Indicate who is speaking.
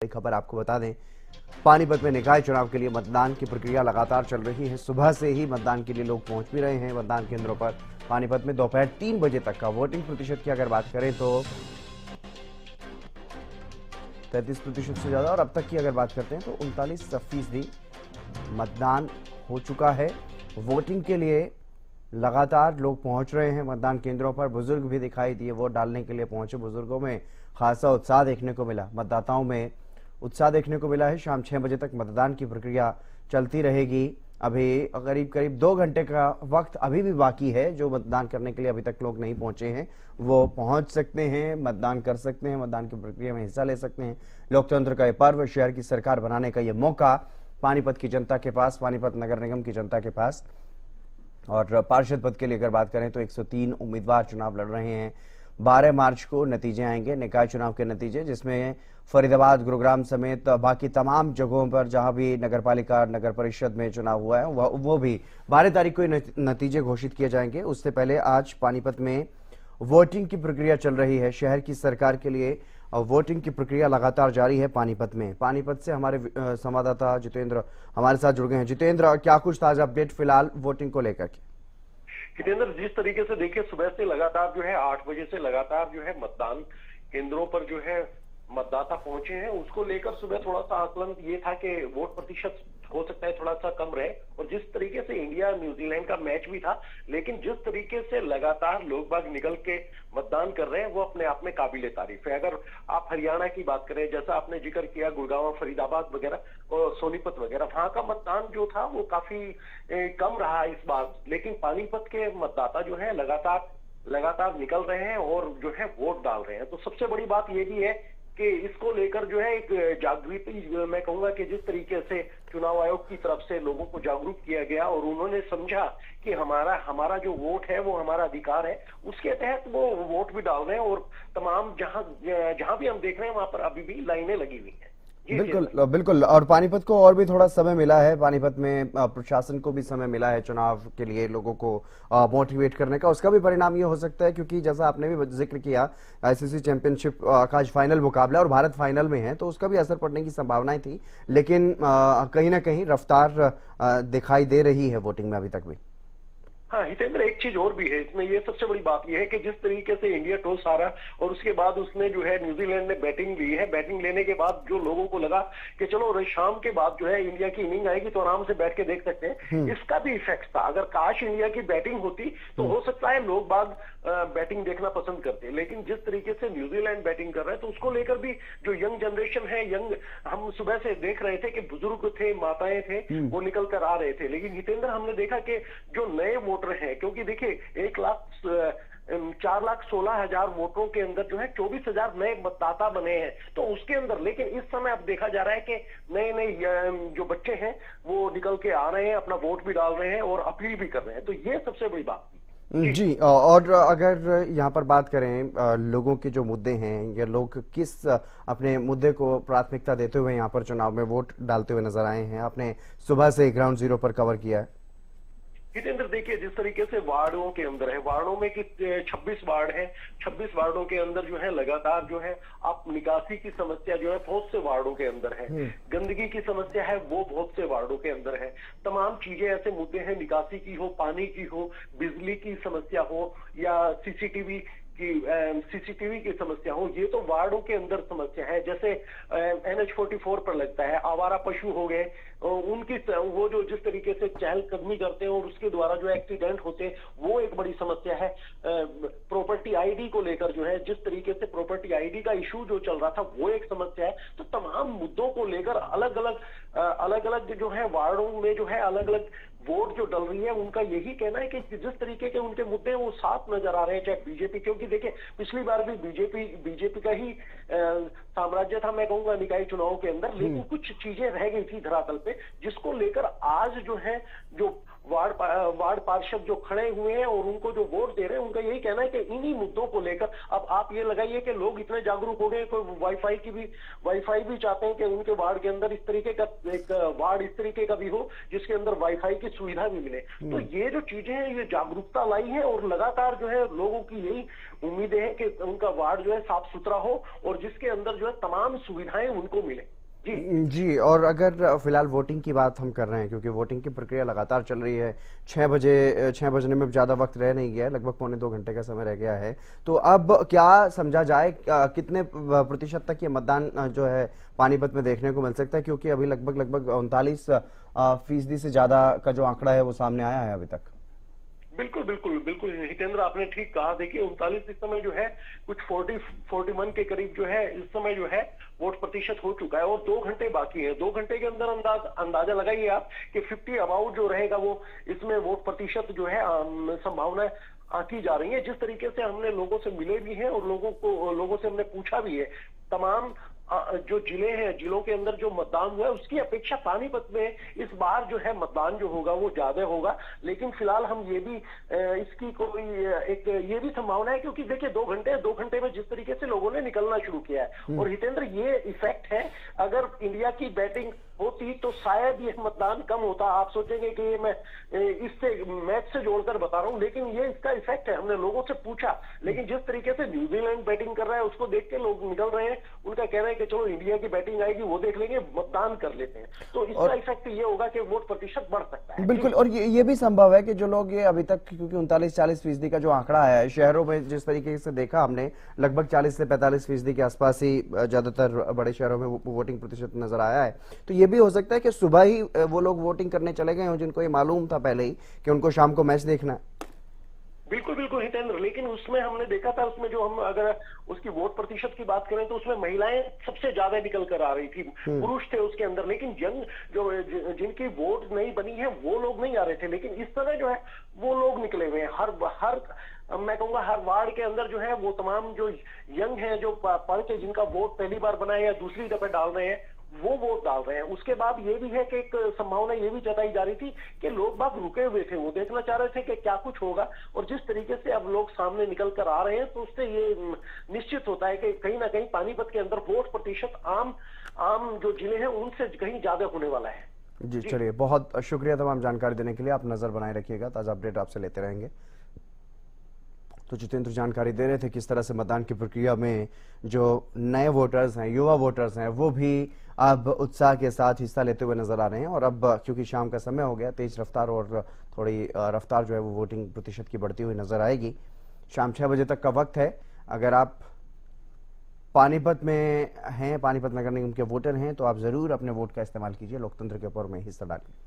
Speaker 1: बड़ी खबर आपको बता दें, पानीपत में निकाय चुनाव के लिए मतदान की प्रक्रिया लगातार चल रही है। सुबह से ही मतदान के लिए लोग पहुंच भी रहे हैं मतदान केंद्रों पर। पानीपत में दोपहर 3 बजे तक का वोटिंग प्रतिशत की अगर बात करें तो 33% से ज्यादा, और अब तक की अगर बात करते हैं तो 39% मतदान हो चुका है। वोटिंग के लिए लगातार लोग पहुंच रहे हैं मतदान केंद्रों पर। बुजुर्ग भी दिखाई दिए वोट डालने के लिए पहुंचे। बुजुर्गों में खासा उत्साह देखने को मिला, मतदाताओं में उत्साह देखने को मिला है। शाम 6 बजे तक मतदान की प्रक्रिया चलती रहेगी। अभी करीब करीब 2 घंटे का वक्त अभी भी बाकी है। जो मतदान करने के लिए अभी तक लोग नहीं पहुंचे हैं वो पहुंच सकते हैं, मतदान कर सकते हैं, मतदान की प्रक्रिया में हिस्सा ले सकते हैं। लोकतंत्र का ये पर्व, शहर की सरकार बनाने का ये मौका पानीपत की जनता के पास, पानीपत नगर निगम की जनता के पास। और पार्षद पद के लिए अगर बात करें तो 103 उम्मीदवार चुनाव लड़ रहे हैं। 12 मार्च को नतीजे आएंगे, निकाय चुनाव के नतीजे, जिसमें फरीदाबाद, गुरुग्राम समेत बाकी तमाम जगहों पर जहां भी नगरपालिका, नगर परिषद में चुनाव हुआ है वो भी 12 तारीख को नतीजे घोषित किए जाएंगे। उससे पहले आज पानीपत में वोटिंग की प्रक्रिया चल रही है। शहर की सरकार के लिए वोटिंग की प्रक्रिया लगातार जारी है पानीपत में। पानीपत से हमारे संवाददाता जितेंद्र हमारे साथ जुड़ गए हैं। जितेंद्र, क्या कुछ ताजा अपडेट फिलहाल वोटिंग को लेकर के?
Speaker 2: जितेंद्र, जिस तरीके से देखिए सुबह से लगातार जो है 8 बजे से लगातार जो है मतदान केंद्रों पर जो है मतदाता पहुंचे हैं, उसको लेकर सुबह थोड़ा सा आकलन ये था कि वोट प्रतिशत हो सकता है थोड़ा सा कम रहे। और जिस तरीके से इंडिया न्यूजीलैंड का मैच भी था, लेकिन जिस तरीके से लगातार लोग बाग निकल के मतदान कर रहे हैं वो अपने आप में काबिले तारीफ है। अगर आप हरियाणा की बात करें, जैसा आपने जिक्र किया गुड़गांव, फरीदाबाद वगैरह और सोनीपत वगैरह, वहां का मतदान जो था वो काफी कम रहा इस बार। लेकिन पानीपत के मतदाता जो है लगातार निकल रहे हैं और जो है वोट डाल रहे हैं। तो सबसे बड़ी बात ये भी है कि इसको लेकर जो है एक जागृति, मैं कहूंगा कि जिस तरीके से चुनाव आयोग की तरफ से लोगों को जागरूक किया गया और उन्होंने समझा कि हमारा जो वोट है वो हमारा अधिकार है, उसके तहत वो वोट भी डाल रहे हैं। और तमाम जहां भी हम देख रहे हैं वहां पर अभी भी लाइनें लगी हुई हैं।
Speaker 1: बिल्कुल बिल्कुल। और पानीपत को और भी थोड़ा समय मिला है, पानीपत में प्रशासन को भी समय मिला है चुनाव के लिए लोगों को मोटिवेट करने का। उसका भी परिणाम ये हो सकता है, क्योंकि जैसा आपने भी जिक्र किया आईसीसी चैंपियनशिप का आज फाइनल मुकाबला और भारत फाइनल में है, तो उसका भी असर पड़ने की संभावनाएं थी। लेकिन कहीं ना कहीं रफ्तार दिखाई दे रही है वोटिंग में अभी तक भी।
Speaker 2: हाँ हितेंद्र, एक चीज और भी है इसमें, ये सबसे बड़ी बात ये है कि जिस तरीके से इंडिया टॉस हारा और उसके बाद उसने जो है न्यूजीलैंड ने बैटिंग ली है। बैटिंग लेने के बाद जो लोगों को लगा कि चलो शाम के बाद जो है इंडिया की इनिंग आएगी तो आराम से बैठ के देख सकते हैं, इसका भी इफेक्ट था। अगर काश इंडिया की बैटिंग होती तो हो सकता है लोग बाग बैटिंग देखना पसंद करते। लेकिन जिस तरीके से न्यूजीलैंड बैटिंग कर रहा है तो उसको लेकर भी जो यंग जनरेशन है, हम सुबह से देख रहे थे कि बुजुर्ग थे, माताएं थे, वो निकल कर आ रहे थे। लेकिन हितेंद्र, हमने देखा कि जो नए वोटर हैं, क्योंकि देखिए 4,16,000 वोटरों के अंदर जो है 24,000 नए मतदाता बने हैं, तो उसके अंदर लेकिन इस समय अब देखा जा रहा है कि नए जो बच्चे हैं वो निकल के आ रहे हैं, अपना वोट भी डाल रहे हैं और अपील भी कर रहे हैं। तो ये सबसे बड़ी बात
Speaker 1: जी। और अगर यहाँ पर बात करें लोगों के जो मुद्दे हैं, या लोग किस अपने मुद्दे को प्राथमिकता देते हुए यहाँ पर चुनाव में वोट डालते हुए नजर आए हैं, आपने सुबह से ग्राउंड जीरो पर कवर किया है।
Speaker 2: हितेंद्र, देखिए जिस तरीके से वार्डों के अंदर है, वार्डों में कि 26 वार्ड है, 26 वार्डों के अंदर जो है लगातार जो है आप निकासी की समस्या जो है बहुत से वार्डों के अंदर है, गंदगी की समस्या है वो बहुत से वार्डों के अंदर है। तमाम चीजें ऐसे मुद्दे हैं, निकासी की हो, पानी की हो, बिजली की समस्या हो या सीसीटीवी की समस्या हो, ये तो वार्डों के अंदर समस्या है। जैसे NH44 पर लगता है, आवारा पशु हो गए, उनकी वो जो जिस तरीके से चहलकदमी करते हैं और उसके द्वारा जो एक्सीडेंट होते हैं वो एक बड़ी समस्या है। प्रॉपर्टी आईडी को लेकर जो है जिस तरीके से प्रॉपर्टी आईडी का इशू जो चल रहा था वो एक समस्या है। तो तमाम मुद्दों को लेकर अलग अलग जो है वार्डों में जो है अलग अलग वोट जो डल रही है, उनका यही कहना है कि जिस तरीके के उनके मुद्दे हैं वो साफ नजर आ रहे हैं, चाहे बीजेपी, क्योंकि देखिए पिछली बार भी बीजेपी का ही साम्राज्य था, मैं कहूंगा निकाय चुनाव के अंदर। लेकिन कुछ चीजें रह गई थी धरातल पे, जिसको लेकर आज जो है जो वार्ड पार्षद जो खड़े हुए हैं और उनको जो वोट दे रहे हैं, उनका यही कहना है कि इन्हीं मुद्दों को लेकर अब आप ये लगाइए कि लोग इतने जागरूक हो गए, कोई वाईफाई भी चाहते हैं कि उनके वार्ड के अंदर इस तरीके का एक वार्ड इस तरीके का भी हो जिसके अंदर वाईफाई की सुविधा भी मिले। तो ये जो चीजें हैं ये जागरूकता लाई है और लगातार जो है लोगों की यही उम्मीदें हैं कि उनका वार्ड जो है साफ सुथरा हो और जिसके अंदर जो है तमाम सुविधाएं उनको मिले।
Speaker 1: जी। और अगर फिलहाल वोटिंग की बात हम कर रहे हैं, क्योंकि वोटिंग की प्रक्रिया लगातार चल रही है, 6 बजने में ज़्यादा वक्त रह नहीं गया है, लगभग पौने 2 घंटे का समय रह गया है। तो अब क्या समझा जाए, कितने प्रतिशत तक ये मतदान जो है पानीपत में देखने को मिल सकता है, क्योंकि अभी लगभग लगभग 39% से ज़्यादा का जो आंकड़ा है वो सामने आया है अभी तक।
Speaker 2: बिल्कुल बिल्कुल बिल्कुल हितेंद्र, आपने ठीक कहा। देखिए 39 इस समय जो है कुछ 41 के करीब जो है इस समय जो है वोट प्रतिशत हो चुका है, और 2 घंटे बाकी है। 2 घंटे के अंदर अंदाजा लगाइए आप कि 50 अबाउट जो रहेगा वो इसमें वोट प्रतिशत जो है संभावना आंकी जा रही है। जिस तरीके से हमने लोगों से मिले भी हैं और लोगों से हमने पूछा भी है, तमाम जो जिले हैं, जिलों के अंदर जो मतदान हुआ है उसकी अपेक्षा पानीपत में इस बार जो है मतदान जो होगा वो ज्यादा होगा। लेकिन फिलहाल हम ये भी इसकी कोई एक ये भी संभावना है, क्योंकि देखिए 2 घंटे में जिस तरीके से लोगों ने निकलना शुरू किया है, और हितेंद्र ये इफेक्ट है, अगर इंडिया की बैटिंग होती तो शायद ये मतदान कम होता। आप सोचेंगे कि ये मैं इससे मैच से जोड़कर बता रहा हूं, लेकिन ये इसका इफेक्ट है। हमने लोगों से पूछा, लेकिन जिस तरीके से न्यूजीलैंड बैटिंग कर रहा है उसको देख के लोग निकल रहे हैं। उनका कहना है कि चलो इंडिया की बैटिंग आएगी वो देख लेंगे, मतदान कर लेते हैं। तो इसका इफेक्ट ये होगा कि वोट प्रतिशत बढ़ सकता है।
Speaker 1: बिल्कुल। और ये भी संभव है कि जो लोग ये अभी तक, क्योंकि 39-40% का जो आंकड़ा है शहरों में, जिस तरीके से देखा हमने, लगभग 40 से 45% के आसपास ही ज्यादातर बड़े शहरों में वोटिंग प्रतिशत नजर आया है। तो ये भी हो सकता है कि सुबह ही वो लोग वोटिंग करने चले गए हों जिनको ये मालूम था पहले ही कि उनको शाम को मैच देखना है।
Speaker 2: बिल्कुल बिल्कुल हितेंद्र, लेकिन उसमें हमने देखा था, उसमें जो हम अगर उसकी वोट प्रतिशत की बात करें तो उसमें महिलाएं सबसे ज्यादा निकल कर आ रही थी, पुरुष थे उसके अंदर। लेकिन जिनकी वोट नहीं बनी है वो लोग नहीं आ रहे थे, लेकिन इस तरह जो है वो लोग निकले हुए हैं। हर मैं कहूंगा हर वार्ड के अंदर जो है वो तमाम जो यंग है, जो पढ़ के जिनका वोट पहली बार बना है या दूसरी दफे डाल रहे हैं, वो वोट डाल रहे हैं। उसके बाद ये भी है कि एक संभावना ये भी जताई जा रही थी कि लोग बाग रुके हुए थे, वो देखना चाह रहे थे कि क्या कुछ होगा। और जिस तरीके से अब लोग सामने निकल कर आ रहे हैं तो उससे ये निश्चित होता है कि कहीं ना कहीं पानीपत के अंदर वोट प्रतिशत आम जो जिले हैं उनसे कहीं ज्यादा होने वाला है।
Speaker 1: जी चलिए, बहुत शुक्रिया तमाम जानकारी देने के लिए। आप नजर बनाए रखिएगा, ताजा अपडेट आपसे लेते रहेंगे। तो जितेंद्र जानकारी दे रहे थे किस तरह से मतदान की प्रक्रिया में जो नए वोटर्स हैं, युवा वोटर्स हैं, वो भी अब उत्साह के साथ हिस्सा लेते हुए नजर आ रहे हैं। और अब क्योंकि शाम का समय हो गया, तेज रफ्तार और थोड़ी रफ्तार जो है वो वोटिंग प्रतिशत की बढ़ती हुई नजर आएगी। शाम 6 बजे तक का वक्त है। अगर आप पानीपत में हैं, पानीपत नगर निगम के वोटर हैं, तो आप जरूर अपने वोट का इस्तेमाल कीजिए, लोकतंत्र के पर्व में हिस्सा डालिए।